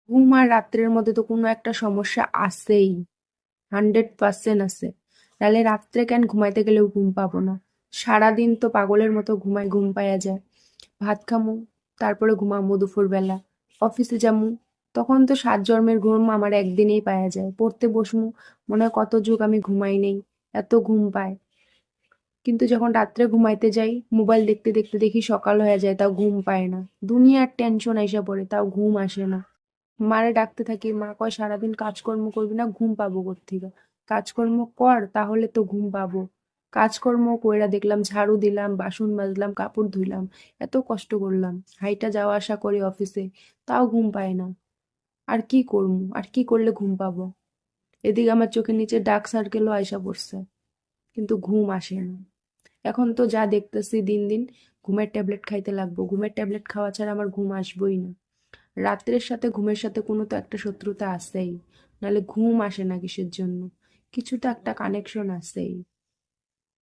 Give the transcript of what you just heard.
ঘুম আর রাত্রের মধ্যে তো কোনো একটা সমস্যা আছেই, 100% আছে। তাহলে রাত্রে কেন ঘুমাইতে গেলেও ঘুম পাবো না? সারাদিন তো পাগলের মতো ঘুমাই, ঘুম পাইয়া যায়। ভাত খামু, তারপরে ঘুমামু দুপুরবেলা, অফিসে যামু, তখন তো 7 জন্মের ঘুম আমার একদিনেই পাওয়া যায়। পড়তে বসমু, মনে হয় কত যুগ আমি ঘুমাই নেই, এত ঘুম পায়। কিন্তু যখন রাত্রে ঘুমাইতে যাই, মোবাইল দেখতে দেখতে দেখি সকাল হয়ে যায়, তাও ঘুম পায় না। দুনিয়ার টেনশন আইসা পড়ে, তাও ঘুম আসে না। মারে ডাকতে থাকি, মা কয় সারাদিন কাজকর্ম করবি না, ঘুম পাবো কোত্থেকে? কাজকর্ম কর, তাহলে তো ঘুম পাবো। কাজকর্ম কইরা দেখলাম, ঝাড়ু দিলাম, বাসন মাজলাম, কাপড় ধুইলাম, এত কষ্ট করলাম, হাইটা যাওয়া আসা করি অফিসে, তাও ঘুম পায় না। আর কি করবো, আর কি করলে ঘুম পাবো? এদিকে আমার চোখের নিচে ডার্ক সার্কেলও আইসা পড়ছে, কিন্তু ঘুম আসে না। এখন তো যা দেখতেছি দিন দিন, ঘুমের ট্যাবলেট খাইতে লাগবো। ঘুমের ট্যাবলেট খাওয়া ছাড়া আমার ঘুম আসবোই না। রাত্রের সাথে ঘুমের সাথে কোনো তো একটা শত্রুতা আছেই, নাহলে ঘুম আসে না কিসের জন্য? কিছু তো একটা কানেকশন আছেই।